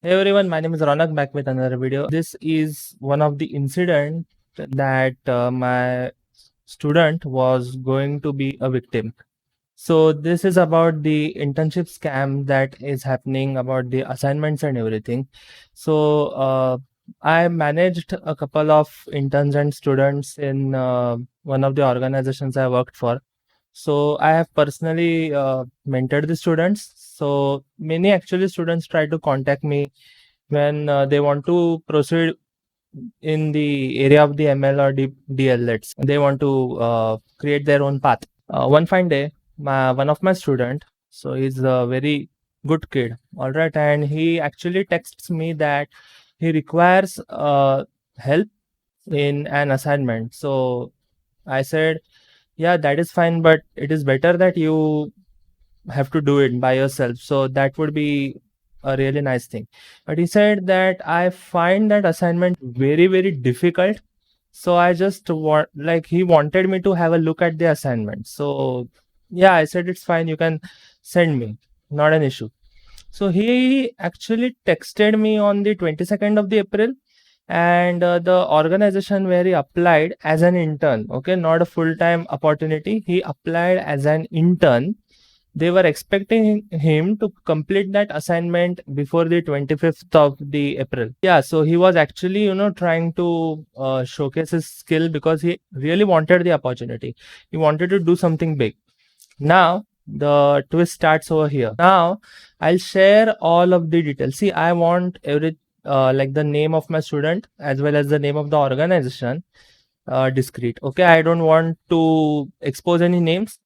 Hey everyone, my name is Ronak back with another video. This is one of the incident that my student was going to be a victim. So this is about the internship scam that is happening about the assignments and everything. So I managed a couple of interns and students in one of the organizations I worked for. So I have personally mentored the students. So many actually students try to contact me when they want to proceed in the area of the ML or DL. They want to create their own path. One fine day, one of my student, so he's a very good kid, all right, and he actually texts me that he requires help in an assignment. So I said, yeah, that is fine, but it is better that you have to do it by yourself. So that would be a really nice thing. But he said that I find that assignment very, very difficult. So I just want, like, he wanted me to have a look at the assignment. So yeah, I said it's fine. You can send me, not an issue. So he actually texted me on the 22nd of the April, and the organization where he applied as an intern, okay, not a full-time opportunity. He applied as an intern. They were expecting him to complete that assignment before the 25th of the April. Yeah, so he was actually, trying to showcase his skill because he really wanted the opportunity. He wanted to do something big. Now, the twist starts over here. Now, I'll share all of the details. See, I want like the name of my student as well as the name of the organization discreet. Okay, I don't want to expose any names,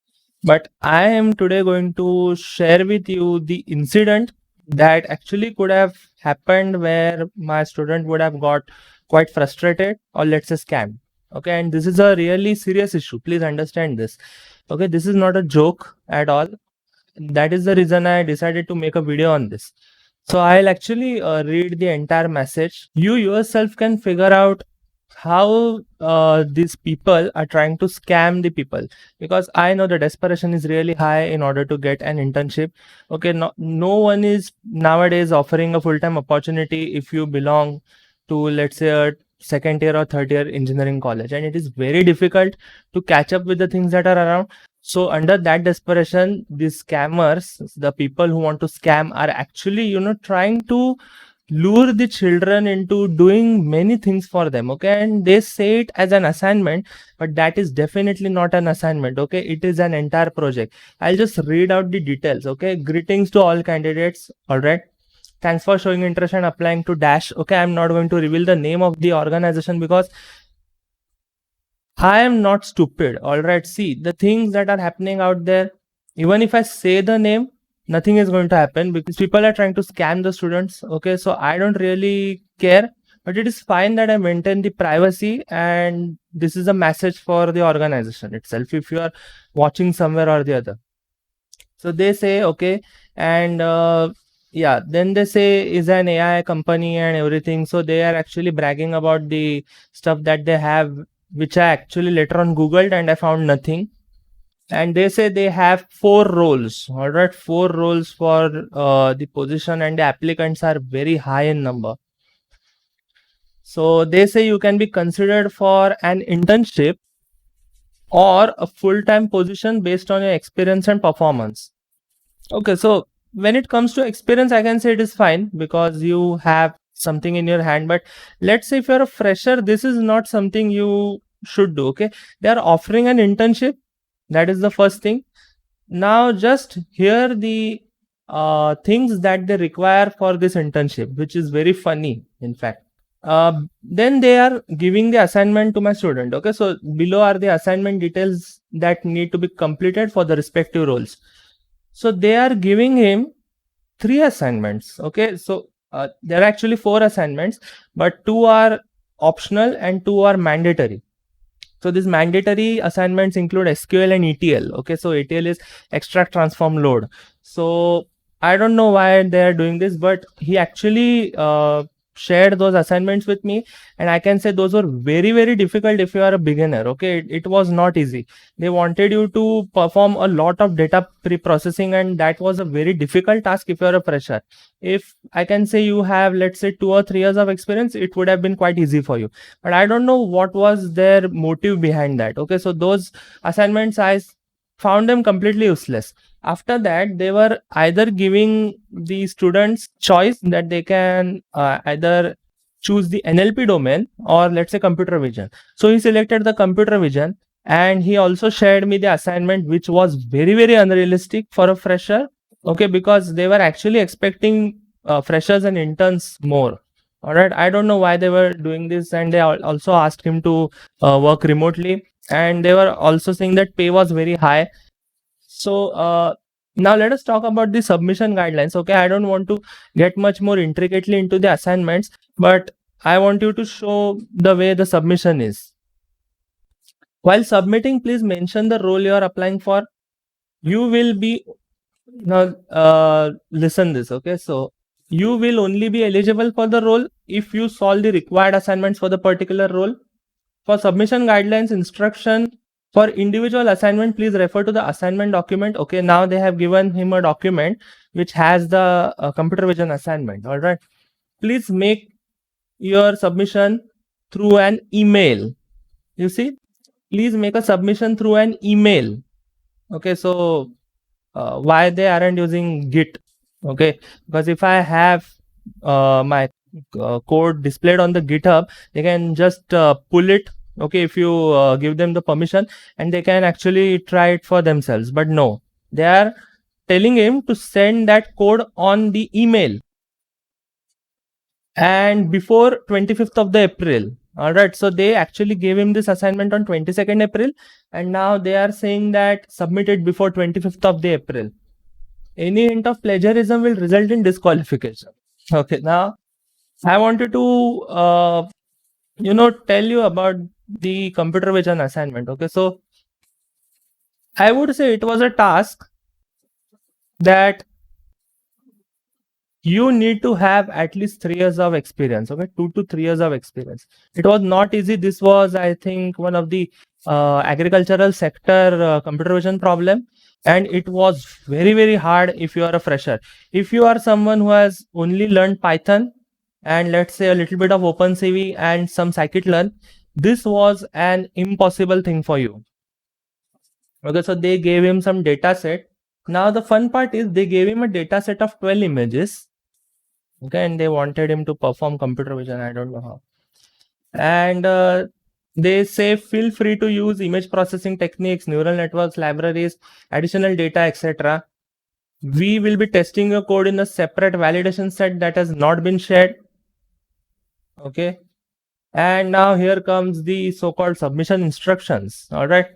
but I am today going to share with you the incident that actually could have happened where my student would have got quite frustrated or let's say scammed. Okay, and this is a really serious issue. Please understand this. Okay, this is not a joke at all. That is the reason I decided to make a video on this. So I'll actually read the entire message. You yourself can figure out how these people are trying to scam the people, because I know the desperation is really high in order to get an internship. Okay, no one is nowadays offering a full-time opportunity if you belong to, let's say, a second year or third year engineering college, and it is very difficult to catch up with the things that are around. So under that desperation, these scammers, the people who want to scam, are actually trying to lure the children into doing many things for them. Okay, and they say it as an assignment, but that is definitely not an assignment. Okay, it is an entire project. I'll just read out the details. Okay, greetings to all candidates. All right, thanks for showing interest and applying to dash. Okay, I'm not going to reveal the name of the organization because I am not stupid. All right, see the things that are happening out there. Even if I say the name, nothing is going to happen because people are trying to scam the students. Okay, so I don't really care, but it is fine that I maintain the privacy, and this is a message for the organization itself if you are watching somewhere or the other. So they say, okay, and yeah, then they say is an AI company and everything. So they are actually bragging about the stuff that they have, which I actually later on Googled and I found nothing. And they say they have 4 roles. All right, 4 roles for the position, and the applicants are very high in number. So they say you can be considered for an internship or a full-time position based on your experience and performance. Okay, so when it comes to experience, I can say it is fine because you have something in your hand. But let's say if you're a fresher, this is not something you should do. Okay, they are offering an internship. That is the first thing. Now, just hear the things that they require for this internship, which is very funny, in fact. Then they are giving the assignment to my student. Okay, so below are the assignment details that need to be completed for the respective roles. So they are giving him 3 assignments. Okay, so there are actually 4 assignments, but 2 are optional and 2 are mandatory. So these mandatory assignments include SQL and ETL. Okay, so ETL is extract, transform, load. So I don't know why they are doing this, but he actually shared those assignments with me, and I can say those were very, very difficult if you are a beginner. Okay, it was not easy. They wanted you to perform a lot of data pre-processing, and that was a very difficult task if you are a fresher. If I can say you have, let's say, 2 or 3 years of experience, it would have been quite easy for you. But I don't know what was their motive behind that. Okay, so those assignments, I found them completely useless. After that, they were either giving the students choice that they can either choose the NLP domain or, let's say, computer vision. So he selected the computer vision, and he also shared me the assignment, which was very, very unrealistic for a fresher. Okay, because they were actually expecting freshers and interns more. All right, I don't know why they were doing this, and they also asked him to work remotely, and they were also saying that pay was very high. So now let us talk about the submission guidelines. Okay, I don't want to get much more intricately into the assignments, but I want you to show the way the submission is. While submitting, please mention the role you are applying for. You will be, now listen this, okay? So you will only be eligible for the role if you solve the required assignments for the particular role. For submission guidelines instruction, for individual assignment, please refer to the assignment document. Okay, now they have given him a document which has the computer vision assignment. All right, please make your submission through an email. You see, please make a submission through an email. Okay, so why they aren't using Git? Okay, because if I have my code displayed on the GitHub, they can just pull it. Okay, if you give them the permission, and they can actually try it for themselves. But no, they are telling him to send that code on the email, and before 25th of the April. All right, so they actually gave him this assignment on 22nd April, and now they are saying that submit it before 25th of the April. Any hint of plagiarism will result in disqualification. Okay, now I wanted to tell you about the computer vision assignment. Okay, so I would say it was a task that you need to have at least 3 years of experience. Okay, 2 to 3 years of experience. It was not easy. This was, I think, one of the agricultural sector computer vision problem, and it was very, very hard if you are a fresher. If you are someone who has only learned Python and, let's say, a little bit of OpenCV and some scikit-learn, this was an impossible thing for you. Okay, so they gave him some data set. Now the fun part is they gave him a data set of 12 images. Okay, and they wanted him to perform computer vision. I don't know how. And they say feel free to use image processing techniques, neural networks, libraries, additional data, etc. We will be testing your code in a separate validation set that has not been shared. Okay, and now here comes the so-called submission instructions. All right,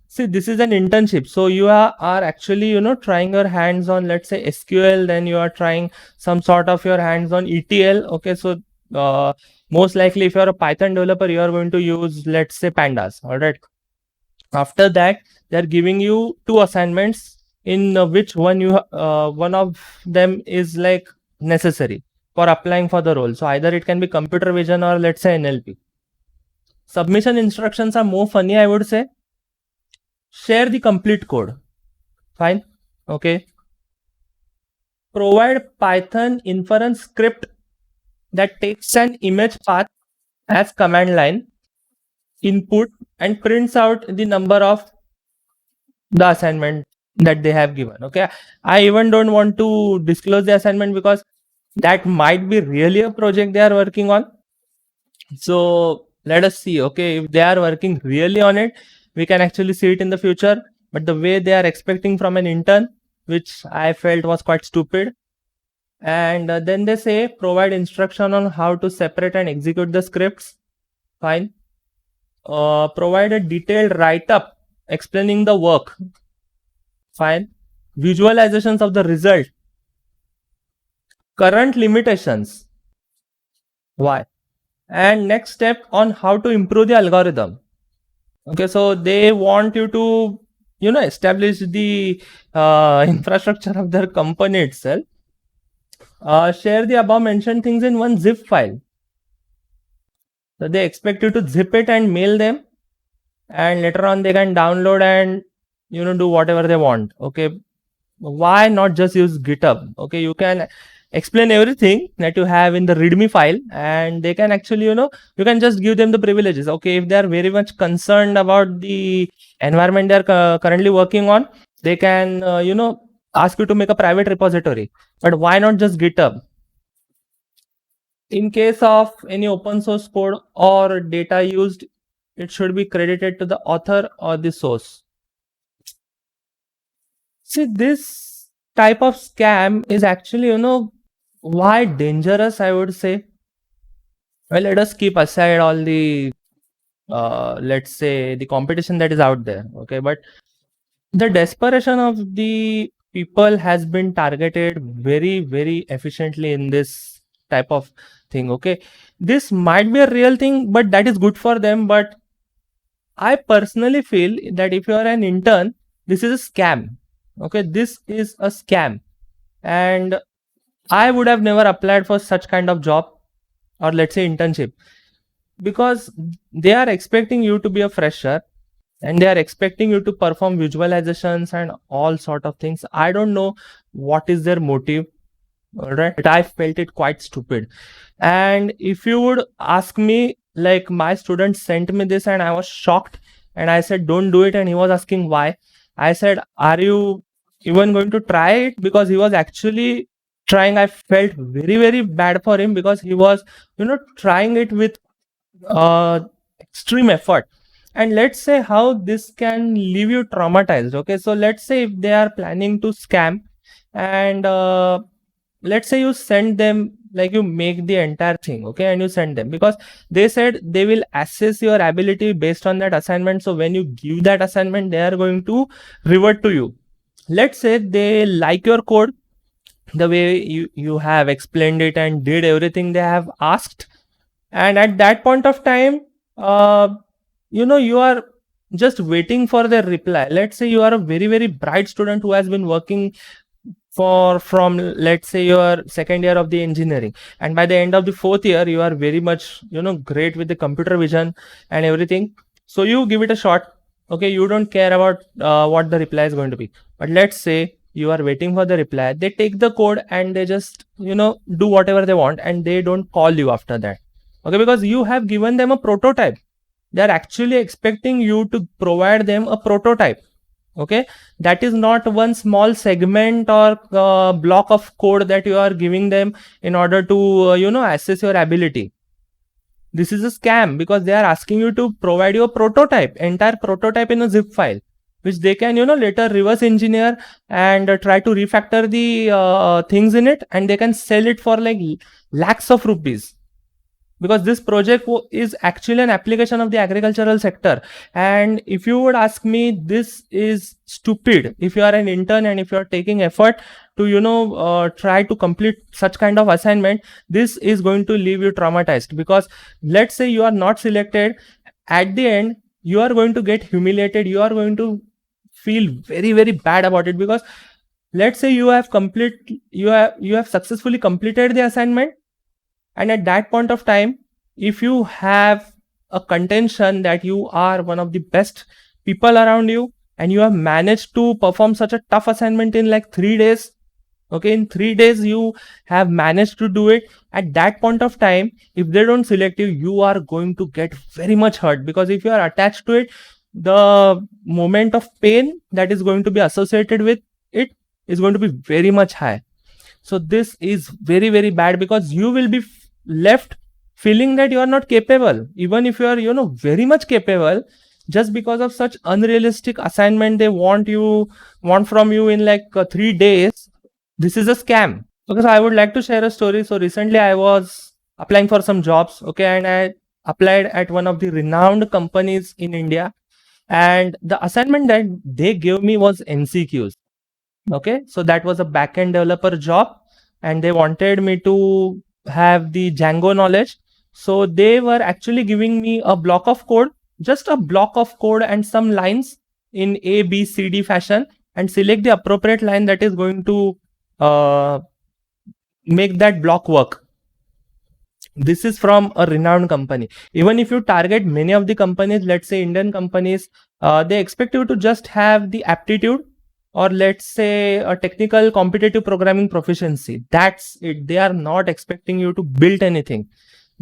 see, this is an internship, so you are actually trying your hands on, let's say, SQL, then you are trying some sort of your hands on ETL. Okay, so most likely if you are a Python developer, you are going to use, let's say, pandas. All right, after that they are giving you 2 assignments, in which one of them is like necessary for applying for the role. So either it can be computer vision or, let's say, NLP. Submission instructions are more funny, I would say. Share the complete code. Fine. Okay. Provide Python inference script that takes an image path as command line input and prints out the number of the assignment that they have given. Okay, I even don't want to disclose the assignment because that might be really a project they are working on. So let us see. Okay, if they are working really on it, we can actually see it in the future. But the way they are expecting from an intern, which I felt was quite stupid. And then they say provide instruction on how to separate and execute the scripts. Fine. Provide a detailed write-up explaining the work. Fine. Visualizations of the result. Current limitations. Why? And next step on how to improve the algorithm. Okay, so they want you to establish the infrastructure of their company itself. share the above mentioned things in one zip file. So they expect you to zip it and mail them, and later on they can download and do whatever they want. Okay, why not just use GitHub? Okay, you can explain everything that you have in the readme file, and they can actually you can just give them the privileges. Okay, if they are very much concerned about the environment they are currently working on, they can ask you to make a private repository. But why not just GitHub? In case of any open source code or data used, it should be credited to the author or the source. See, this type of scam is actually, why dangerous, I would say. Well, let us keep aside all the, let's say, the competition that is out there. Okay, but the desperation of the people has been targeted very, very efficiently in this type of thing. Okay, this might be a real thing, but that is good for them. But I personally feel that if you are an intern, this is a scam. Okay, this is a scam, and I would have never applied for such kind of job, or let's say internship, because they are expecting you to be a fresher, and they are expecting you to perform visualizations and all sort of things. I don't know what is their motive. All right, but I felt it quite stupid. And if you would ask me, like, my student sent me this and I was shocked, and I said don't do it, and he was asking why. I said, are you even going to try it? Because he was actually trying. I felt very, very bad for him, because he was trying it with extreme effort. And let's say how this can leave you traumatized. Okay, so let's say if they are planning to scam, and let's say you send them, like, you make the entire thing, okay, and you send them, because they said they will assess your ability based on that assignment. So when you give that assignment, they are going to revert to you. Let's say they like your code, the way you have explained it and did everything they have asked, and at that point of time, you are just waiting for their reply. Let's say you are a very, very bright student who has been working from, let's say, your second year of the engineering, and by the end of the fourth year you are very much great with the computer vision and everything. So you give it a shot. Okay, you don't care about what the reply is going to be. But let's say you are waiting for the reply, they take the code and they just do whatever they want, and they don't call you after that. Okay, because you have given them a prototype. They are actually expecting you to provide them a prototype. Okay, that is not one small segment or block of code that you are giving them in order to assess your ability. This is a scam, because they are asking you to provide your prototype, entire prototype in a zip file, which they can later reverse engineer and try to refactor the things in it, and they can sell it for like lakhs of rupees. Because this project is actually an application of the agricultural sector. And if you would ask me, this is stupid. If you are an intern and if you are taking effort to try to complete such kind of assignment, this is going to leave you traumatized. Because let's say you are not selected, at the end you are going to get humiliated. You are going to feel very, very bad about it, because let's say you have successfully completed the assignment, and at that point of time, if you have a contention that you are one of the best people around you, and you have managed to perform such a tough assignment in like 3 days, okay, in 3 days you have managed to do it, at that point of time, if they don't select you, you are going to get very much hurt. Because if you are attached to it, the moment of pain that is going to be associated with it is going to be very much high. So this is very, very bad, because you will be left feeling that you are not capable, even if you are very much capable, just because of such unrealistic assignment they want from you in like 3 days. This is a scam. Okay, so I would like to share a story. So recently I was applying for some jobs, okay, and I applied at one of the renowned companies in India, and the assignment that they gave me was MCQs. Okay, so that was a backend developer job, and they wanted me to have the Django knowledge. So they were actually giving me a block of code, just a block of code and some lines in A, B, C, D fashion, and select the appropriate line that is going to make that block work. This is from a renowned company. Even if you target many of the companies, let's say Indian companies, they expect you to just have the aptitude, or let's say a technical competitive programming proficiency. That's it. They are not expecting you to build anything.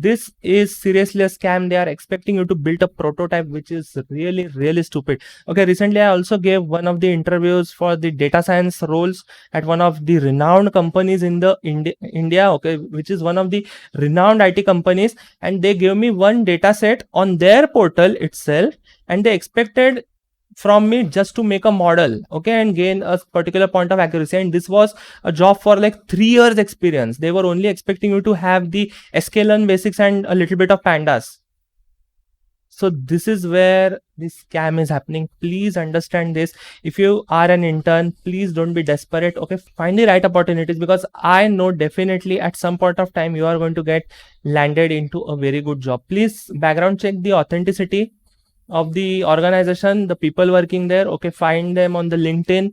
This is seriously a scam. They are expecting you to build a prototype, which is really stupid. Okay, recently I also gave one of the interviews for the data science roles at one of the renowned companies in the India, okay, which is one of the renowned IT companies, and they gave me one data set on their portal itself, and they expected from me just to make a model, okay, and gain a particular point of accuracy. And this was a job for like 3 years experience. They were only expecting you to have the sklearn basics and a little bit of pandas. So this is where this scam is happening. Please understand this. If you are an intern, please don't be desperate. Okay, find the right opportunities, because I know definitely at some point of time you are going to get landed into a very good job. Please background check the authenticity of the organization, the people working there. Okay, find them on the LinkedIn,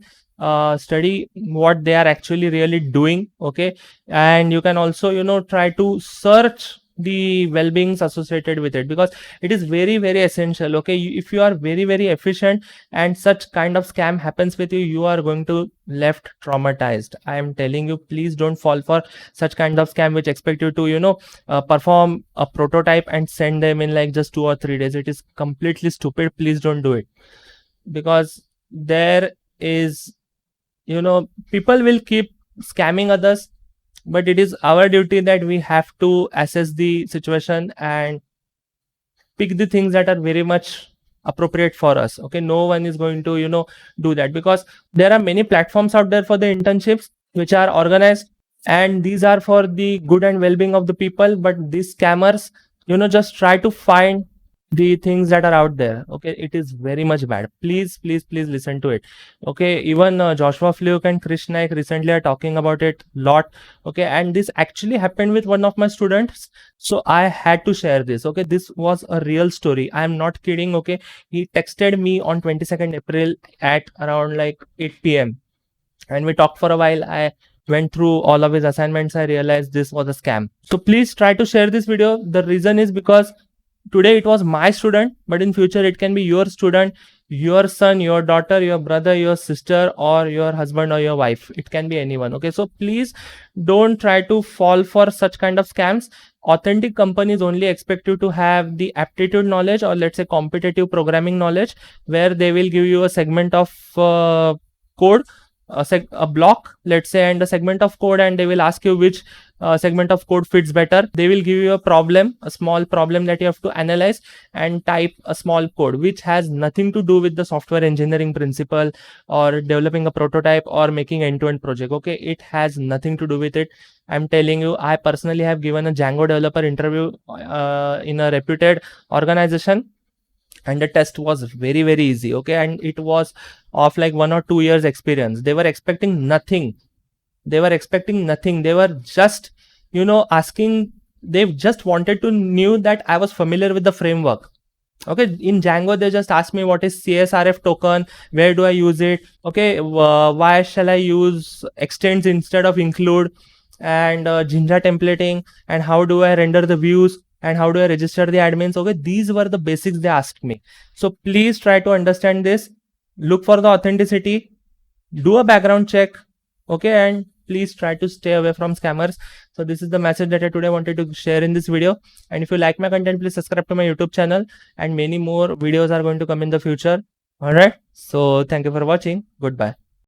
study what they are actually really doing. Okay, and you can also try to search the well-beings associated with it, because it is very essential. Okay, if you are very efficient and such kind of scam happens with you, you are going to left traumatized. I am telling you, please don't fall for such kind of scam which expect you to perform a prototype and send them in like just 2 or 3 days. It is completely stupid. Please don't do it, because there is people will keep scamming others, but it is our duty that we have to assess the situation and pick the things that are very much appropriate for us. Okay, no one is going to do that, because there are many platforms out there for the internships which are organized, and these are for the good and well-being of the people. But these scammers just try to find the things that are out there. Okay, it is very much bad. Please listen to it. Okay, even Joshua Fluke and Krish Naik recently are talking about it a lot. Okay, and this actually happened with one of my students, so I had to share this. Okay, this was a real story. I am not kidding. Okay, he texted me on 22nd April at around like 8 p.m. and we talked for a while. I went through all of his assignments. I realized this was a scam. So please try to share this video. The reason is because today it was my student, but in future it can be your student, your son, your daughter, your brother, your sister, or your husband or your wife. It can be anyone. Okay, so please don't try to fall for such kind of scams. Authentic companies only expect you to have the aptitude knowledge, or let's say competitive programming knowledge, where they will give you a segment of code, a block, let's say, and a segment of code, and they will ask you which segment of code fits better. They will give you a problem, a small problem that you have to analyze and type a small code, which has nothing to do with the software engineering principle or developing a prototype or making end-to-end project. Okay, it has nothing to do with it. I'm telling you, I personally have given a Django developer interview in a reputed organization, and the test was very easy. Okay, and it was of like 1 or 2 years experience. They were expecting nothing. They were just asking, they just wanted to know that I was familiar with the framework. Okay, in Django they just asked me what is CSRF token, where do I use it, okay, why shall I use extends instead of include, and Jinja templating, and how do I render the views, and how do I register the admins. Okay, these were the basics they asked me. So please try to understand this. Look for the authenticity, do a background check. Okay, and please try to stay away from scammers. So this is the message that I today wanted to share in this video. And if you like my content, please subscribe to my YouTube channel, and many more videos are going to come in the future. All right, so thank you for watching. Goodbye.